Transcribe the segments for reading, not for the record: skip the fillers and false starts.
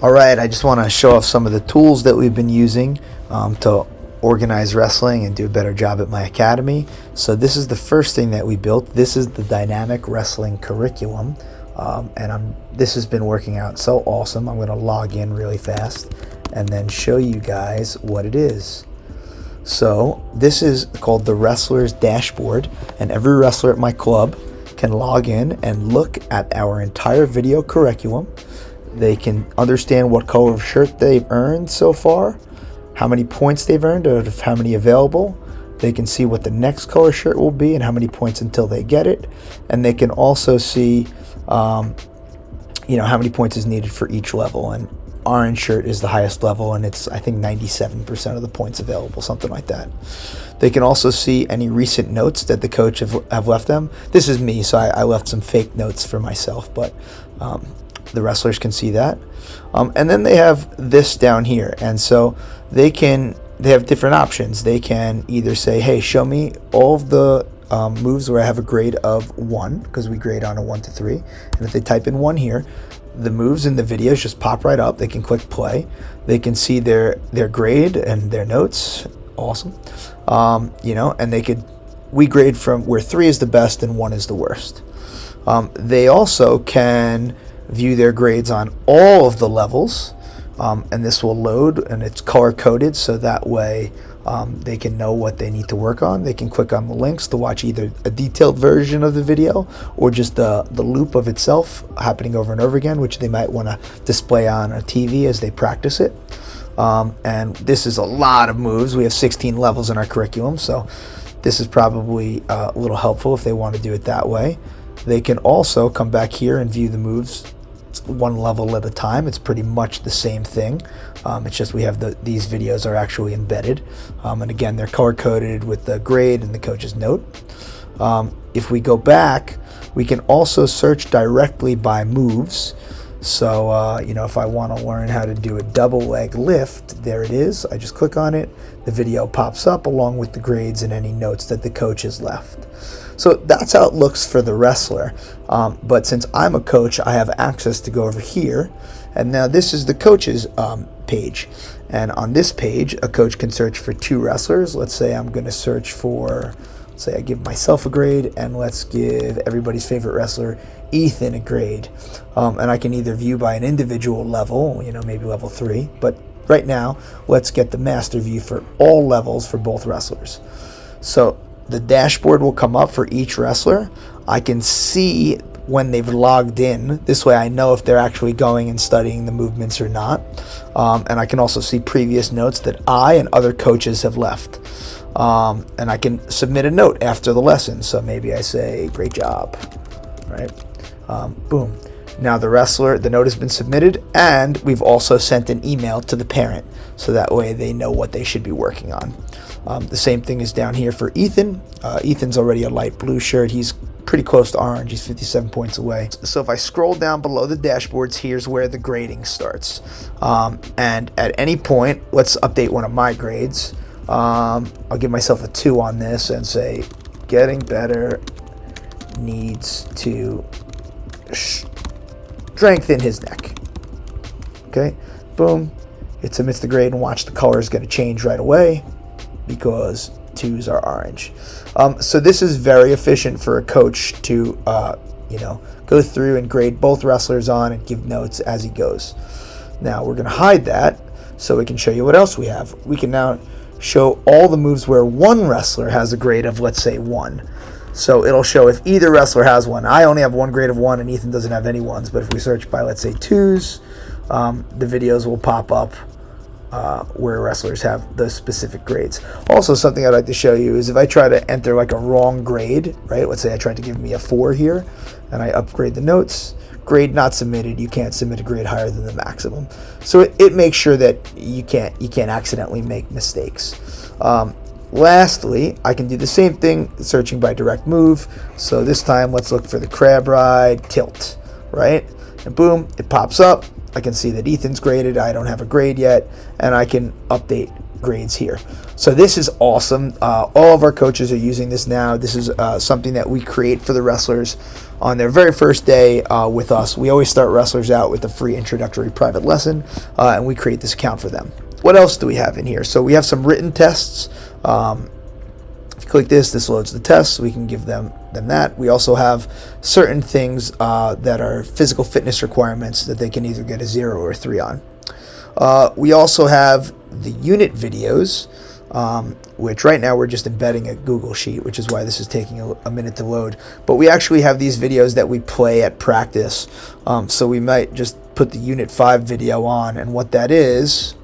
All right, I just want to show off some of the tools that we've been using to organize wrestling and do a better job at my academy. So this is the first thing that we built. This is the dynamic wrestling curriculum, and this has been working out so awesome. I'm going to log in really fast and then show you guys what it is. So this is called the Wrestler's Dashboard, and every wrestler at my club can log in and look at our entire video curriculum. They can understand what color of shirt they've earned so far, how many points they've earned out of how many available. They can see what the next color shirt will be and how many points until they get it. And they can also see, how many points is needed for each level. And orange shirt is the highest level, and it's, I think, 97% of the points available, something like that. They can also see any recent notes that the coach have left them. This is me, so I left some fake notes for myself, but the wrestlers can see that. And then they have this down here, and so they have different options. They can either say, hey, show me all of the moves where I have a grade of 1, because we grade on a 1 to 3. And if they type in 1 here, the moves in the videos just pop right up. They can click play. They can see their grade and their notes. Awesome. And we grade from where 3 is the best and 1 is the worst. They also can view their grades on all of the levels, and this will load, and it's color coded, so that way they can know what they need to work on. They can click on the links to watch either a detailed version of the video or just the loop of itself happening over and over again, which they might want to display on a TV as they practice it. And this is a lot of moves. We have 16 levels in our curriculum, so this is probably a little helpful if they want to do it that way. They can also come back here and view the moves one level at a time. It's pretty much the same thing. It's just we have these videos are actually embedded. And again, they're color coded with the grade and the coach's note. If we go back, we can also search directly by moves. So, if I want to learn how to do a double leg lift, there it is. I just click on it. The video pops up along with the grades and any notes that the coach has left. So that's how it looks for the wrestler. But since I'm a coach, I have access to go over here. And now this is the coach's page. And on this page, a coach can search for 2 wrestlers. Let's say I'm going to search for, say I give myself a grade, and let's give everybody's favorite wrestler, Ethan, a grade. And I can either view by an individual level, maybe level 3. But right now, let's get the master view for all levels for both wrestlers. So the dashboard will come up for each wrestler. I can see when they've logged in. This way I know if they're actually going and studying the movements or not. And I can also see previous notes that I and other coaches have left. And I can submit a note after the lesson. So maybe I say, great job, right? Boom. Now the note has been submitted, and we've also sent an email to the parent, so that way they know what they should be working on. The same thing is down here for Ethan. Ethan's already a light blue shirt. He's pretty close to orange. He's 57 points away. So if I scroll down below the dashboards, here's where the grading starts. And at any point, let's update one of my grades. I'll give myself a 2 on this and say, getting better, needs to strengthen his neck. Okay, boom. It submits the grade, and watch, the color is going to change right away, because 2s are orange. So this is very efficient for a coach to, go through and grade both wrestlers on and give notes as he goes. Now we're going to hide that so we can show you what else we have. We can now show all the moves where one wrestler has a grade of, let's say, 1. So it'll show if either wrestler has 1. I only have one grade of 1, and Ethan doesn't have any 1s. But if we search by, let's say, 2s, the videos will pop up where wrestlers have those specific grades. Also, something I'd like to show you is if I try to enter like a wrong grade, right? Let's say I tried to give me a 4 here, and I upgrade the notes. Grade not submitted. You can't submit a grade higher than the maximum. So it makes sure that you can't accidentally make mistakes. Lastly, I can do the same thing searching by direct move. So this time, let's look for the crab ride tilt, right? And boom, it pops up. I can see that Ethan's graded. I don't have a grade yet, and I can update grades here. So this is awesome. All of our coaches are using this now. This is something that we create for the wrestlers. on their very first day with us. We always start wrestlers out with a free introductory private lesson, and we create this account for them. What else do we have in here? So we have some written tests. If you click this loads the tests. We can give them that. We also have certain things that are physical fitness requirements that they can either get a 0 or a 3 on. We also have the unit videos, which right now we're just embedding a Google Sheet, which is why this is taking a minute to load. But we actually have these videos that we play at practice. So we might just put the Unit 5 video on, and what that is,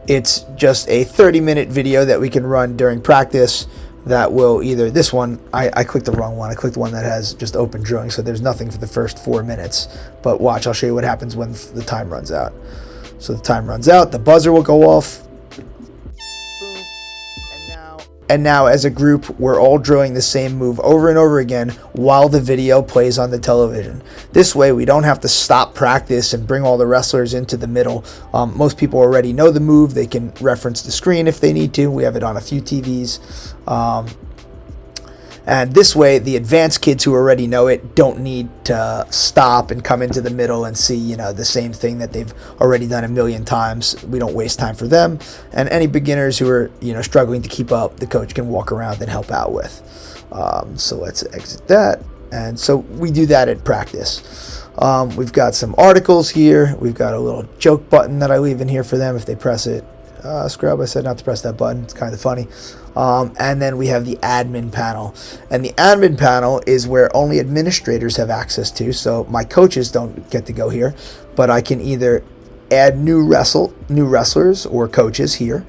it's just a 30-minute video that we can run during practice that will either, this one, I clicked the wrong one. I clicked the one that has just open drawing, so there's nothing for the first 4 minutes. But watch, I'll show you what happens when the time runs out. So the time runs out, the buzzer will go off. And now as a group, we're all drawing the same move over and over again while the video plays on the television. This way, we don't have to stop practice and bring all the wrestlers into the middle. Most people already know the move. They can reference the screen if they need to. We have it on a few TVs. And this way, the advanced kids who already know it don't need to stop and come into the middle and see, the same thing that they've already done a million times. We don't waste time for them. And any beginners who are, struggling to keep up, the coach can walk around and help out with. So let's exit that. And so we do that at practice. We've got some articles here. We've got a little joke button that I leave in here for them if they press it. Scrub, I said not to press that button. It's kind of funny. And then we have the admin panel. And the admin panel is where only administrators have access to. So my coaches don't get to go here. But I can either add new wrestlers or coaches here.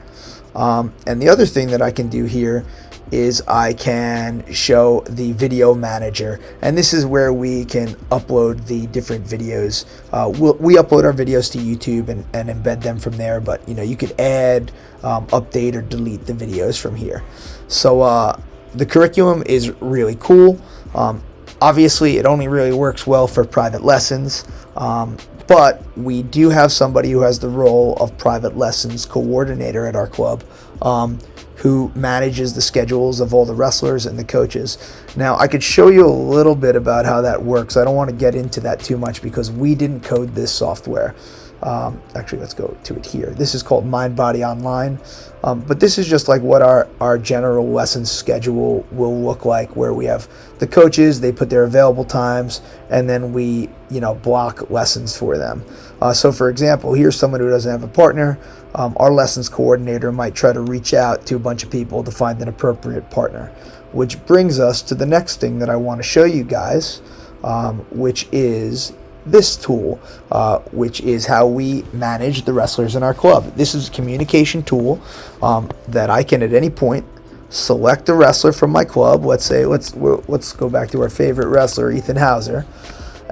And the other thing that I can do here is I can show the video manager, and this is where we can upload the different videos. We upload our videos to YouTube and embed them from there, but you could add, update, or delete the videos from here. So the curriculum is really cool. Obviously, it only really works well for private lessons, but we do have somebody who has the role of private lessons coordinator at our club, who manages the schedules of all the wrestlers and the coaches. Now, I could show you a little bit about how that works. I don't want to get into that too much because we didn't code this software. Actually, let's go to it here. This is called Mind Body Online. But this is just like what our general lesson schedule will look like, where we have the coaches, they put their available times, and then we, block lessons for them. So for example, here's someone who doesn't have a partner. Our lessons coordinator might try to reach out to a bunch of people to find an appropriate partner, which brings us to the next thing that I want to show you guys, which is this tool, which is how we manage the wrestlers in our club. This is a communication tool that I can at any point select a wrestler from my club. Let's go back to our favorite wrestler, Ethan Hauser,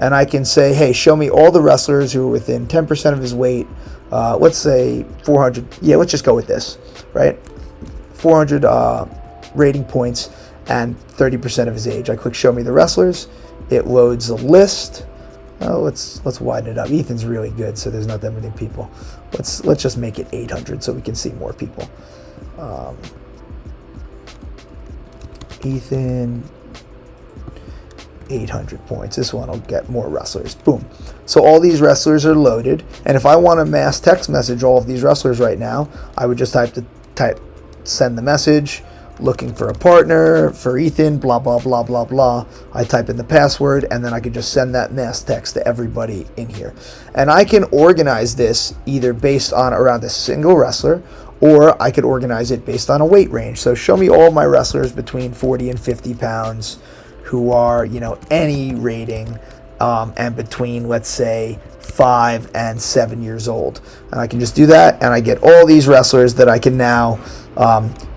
and I can say, hey, show me all the wrestlers who are within 10% of his weight. Let's say 400. Yeah, let's just go with this, right? 400 rating points and 30% of his age. I click show me the wrestlers. It loads a list. Let's widen it up. Ethan's really good, so there's not that many people. Let's just make it 800 so we can see more people. Ethan, 800 points. This one will get more wrestlers. Boom. So all these wrestlers are loaded, and if I want to mass text message all of these wrestlers right now, I would just send the message, looking for a partner for Ethan, blah, blah, blah, blah, blah. I type in the password, and then I can just send that mass text to everybody in here. And I can organize this either based on around a single wrestler, or I could organize it based on a weight range. So show me all my wrestlers between 40 and 50 pounds who are, any rating, and between, let's say, 5 and 7 years old. And I can just do that, and I get all these wrestlers that I can now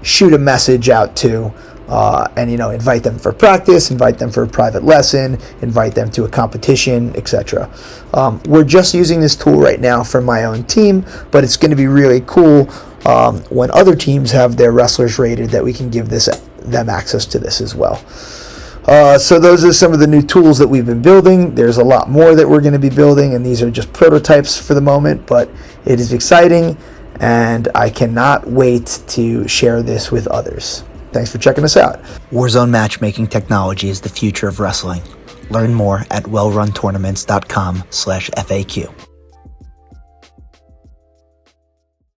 shoot a message out to, and invite them for practice, invite them for a private lesson, invite them to a competition, etc. We're just using this tool right now for my own team, but it's going to be really cool when other teams have their wrestlers rated, that we can give them access to this as well. So those are some of the new tools that we've been building. There's a lot more that we're going to be building, and these are just prototypes for the moment, but it is exciting, and I cannot wait to share this with others. Thanks for checking us out. Warzone matchmaking technology is the future of wrestling. Learn more at wellruntournaments.com/FAQ.